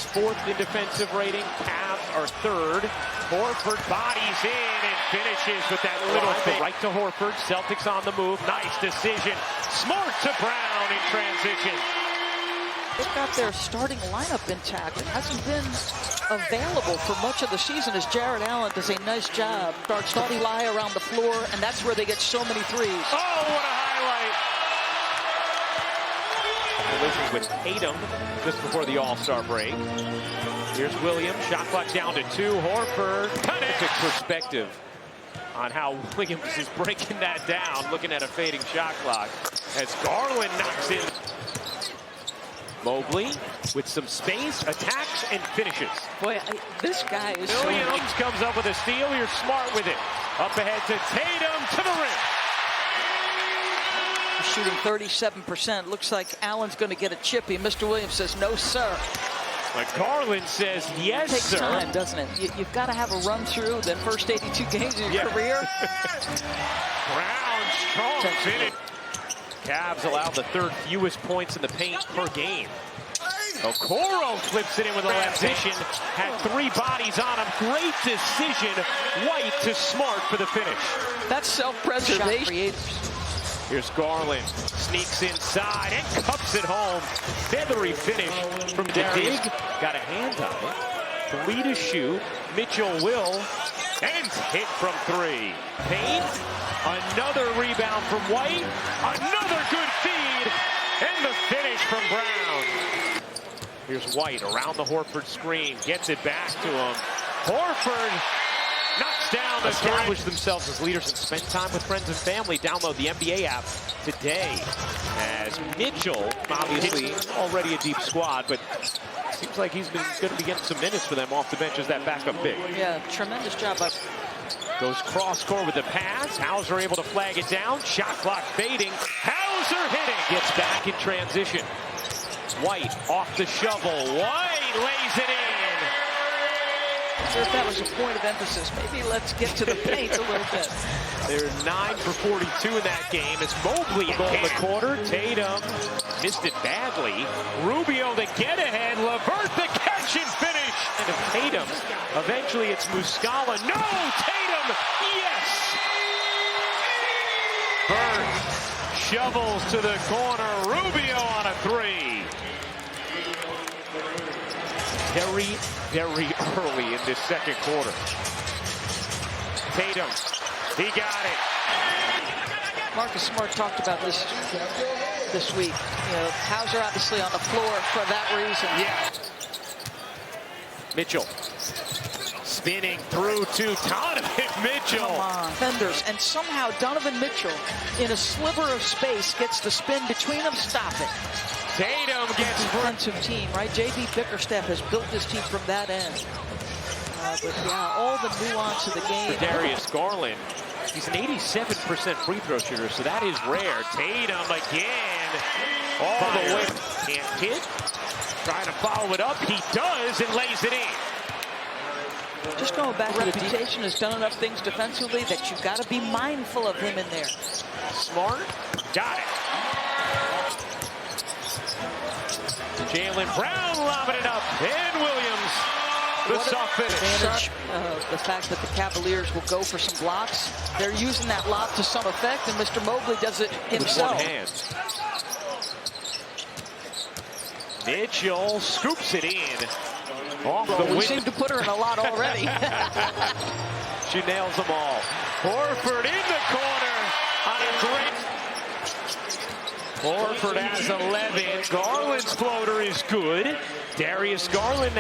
Celtics 4th in defensive rating. Cavs are 3rd. Horford bodies in and finishes with that little fake. Right to Horford. Celtics on the move. Nice decision. Smart to Brown in transition. They've got their starting lineup intact. It hasn't been available for much of the season as Jared Allen does a nice job. Starts to fly around the floor, and that's where they get so many threes. Oh, what a highlight. Collision with Tatum just before the All-Star break. Here's Williams. Shot clock down to 2. Horford. Perfect perspective on how Williams is breaking that down, looking at a fading shot clock as Garland knocks in. Mobley with some space, attacks, and finishes. Boy, this guy is Williams comes up with a steal. You're smart with it. Up ahead to Tatum to the rim. Shooting 37%. Looks like Allen's going to get a chippy. Mr. Williams says, no, sir. But Garland says, yes, takes sir. Time, doesn't it? You've got to have a run through the first 82 games of your career. Brown, strong finish. Cavs allow the 3rd fewest points in the paint per game. Okoro flips it in with a transition. Had 3 bodies on him. Great decision. White to Smart for the finish. That's self-preservation. Here's Garland. Sneaks inside and cups it home. Feathery finish from Darius. Got a hand on it. 3 to shoot. Mitchell will. And hit from 3. Payne. Another rebound from White. Another good feed. And the finish from Brown. Here's White around the Horford screen. Gets it back to him. Horford knocks down the establish themselves as leaders and spend time with friends and family. Download the NBA app today. As Mitchell, obviously already a deep squad, but seems like he's going to be getting some minutes for them off the bench as that backup big. Yeah, tremendous job. Goes cross court with the pass. Hauser able to flag it down. Shot clock fading. Hauser hitting. Gets back in transition. White off the shovel. White lays it in. If that was a point of emphasis, maybe let's get to the paint a little bit. They're 9 for 42 in that game. It's Mobley in the quarter. Tatum missed it badly. Rubio the get ahead. LeVert the catch and finish. And if Tatum, eventually it's Muscala. No, Tatum, yes. Bird shovels to the corner. Rubio on a 3. Very, very early in this second quarter. Tatum, he got it. Marcus Smart talked about this week. You know, Hauser obviously on the floor for that reason. Yeah. Mitchell spinning through to Donovan Mitchell. Come on, defenders, and somehow Donovan Mitchell in a sliver of space gets the spin between them. Stop it. Tatum gets defensive team, right? J.B. Bickerstaff has built his team from that end. But yeah, all the nuance of the game. For Darius Garland, he's an 87% free throw shooter, so that is rare. Tatum again, all the way. Can't hit. Trying to follow it up. He does and lays it in. Just going back to reputation has done enough things defensively that you've got to be mindful of him in there. Smart, got it. Jaylen Brown lobbing it up, and Williams, the soft finish. The fact that the Cavaliers will go for some blocks. They're using that lob to some effect, and Mr. Mobley does it himself. With one hand. Mitchell scoops it in. Off the we seem to put her in a lot already. She nails them all. Horford in the corner on a great. Horford has 11. Garland's floater is good. Darius Garland.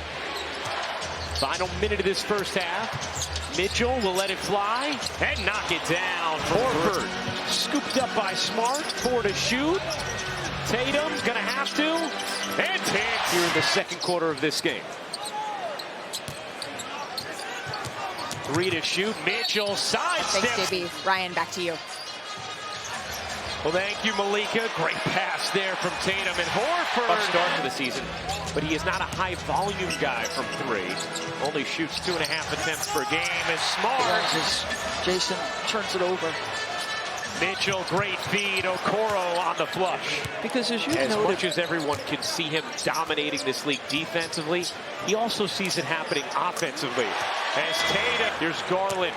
Final minute of this first half. Mitchell will let it fly and knock it down. Horford scooped up by Smart. 4 to shoot. Tatum's gonna have to. And hits here in the second quarter of this game. 3 to shoot. Mitchell sidesteps. Thanks, JB. Ryan, back to you. Well, thank you, Malika. Great pass there from Tatum and Horford. Tough start to the season, but he is not a high-volume guy from 3. Only shoots 2.5 attempts per game. Is Smart. Jason turns it over. Mitchell, great feed. Okoro on the flush. Because as you As noted, much as everyone can see him dominating this league defensively, he also sees it happening offensively. As Tatum, here's Garland.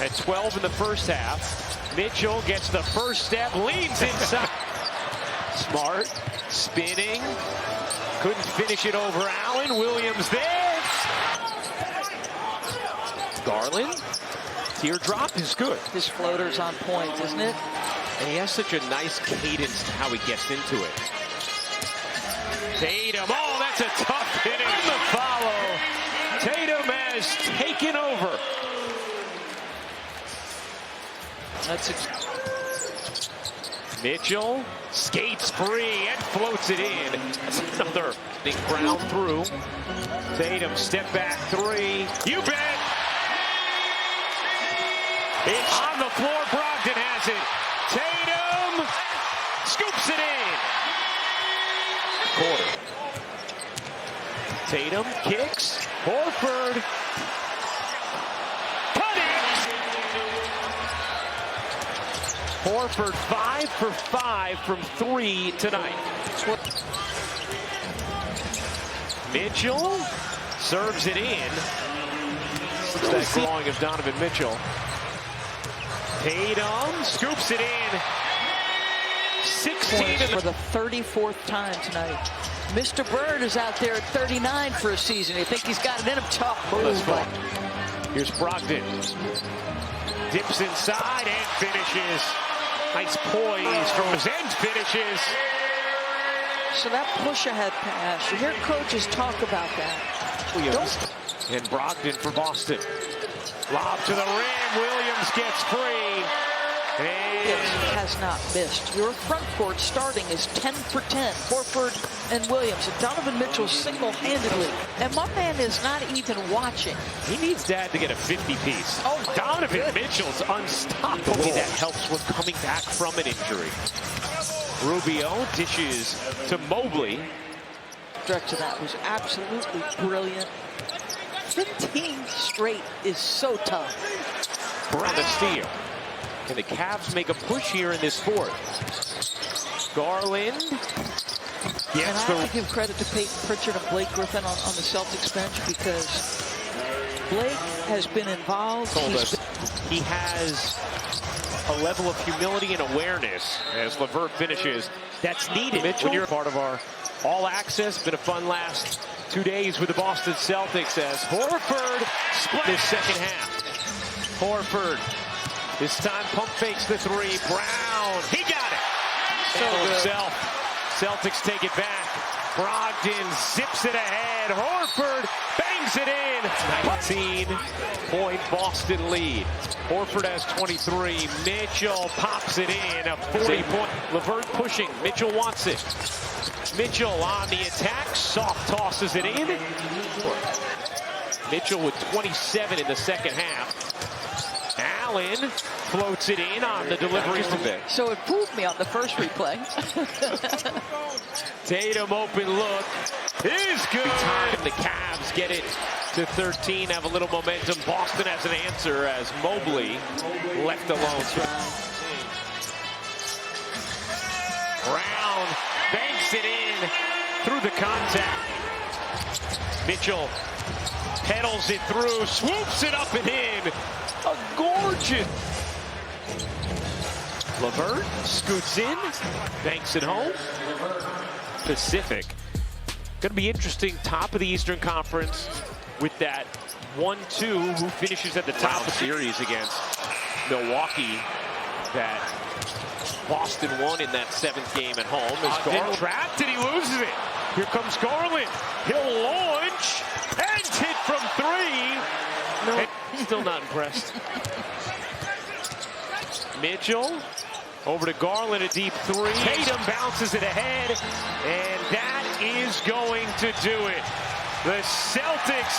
At 12 in the first half, Mitchell gets the first step, leans inside. Smart, spinning, couldn't finish it over Allen. Williams there. Garland, teardrop is good. his floater's on point, isn't it? And he has such a nice cadence to how he gets into it. Tatum, oh, that's a tough finish. The follow. Tatum has taken over. Mitchell skates free and floats it in. That's another big ground through. Tatum, step back three. You bet. It's on the floor. Brogdon has it. Tatum scoops it in. Quarter. Tatum kicks. Horford. Put it. Horford 5 for 5 from 3 tonight. Mitchell serves it in. That drawing of Donovan Mitchell. Tatum scoops it in. 16 For the 34th time tonight. Mr. Bird is out there at 39 for a season. You think he's got it in him? Tough move. Here's Brogdon. Dips inside and finishes. Nice poise from his end finishes. So that push-ahead pass, you hear coaches talk about that. Williams and Brogdon for Boston. Lob to the rim. Williams gets free. It has not missed. Your front court starting is 10 for 10. Horford and Williams. And Donovan Mitchell single-handedly. And my man is not even watching. He needs Dad to get a 50-piece. Oh my Donovan goodness. Mitchell's unstoppable. That helps with coming back from an injury. Rubio dishes to Mobley. Stretch of that was absolutely brilliant. 15 straight is so tough. Brown the steal. And the Cavs make a push here in this fourth. Garland And I have to give credit to Peyton Pritchard and Blake Griffin on the Celtics bench, because Blake has been involved. He has a level of humility and awareness as LeVert finishes. That's needed. Mitchell, when you're part of our all access. Been a fun last 2 days with the Boston Celtics as Horford split his second half. Horford. This time pump fakes the three. Brown, he got it. So himself. Celtics take it back. Brogdon zips it ahead. Horford bangs it in. 19-point Boston lead. Horford has 23. Mitchell pops it in. A 40-point. LeVert pushing. Mitchell wants it. Mitchell on the attack. Soft tosses it in. Mitchell with 27 in the second half. Allen floats it in on the delivery. So it fooled me on the first replay. Tatum open look is good. Time the Cavs get it to 13, have a little momentum. Boston has an answer as Mobley left alone. Brown banks it in through the contact. Mitchell pedals it through, swoops it up and in. A gorgeous. LeVert scoots in, banks it home. Pacific. Going to be interesting, top of the Eastern Conference with that 1-2 who finishes at the top of the series against Milwaukee that Boston won in that 7th game at home. Garland trapped and he loses it. Here comes Garland. He'll launch and hit from 3. No. Still not impressed. Mitchell over to Garland, a deep 3. Tatum bounces it ahead, and that is going to do it. The Celtics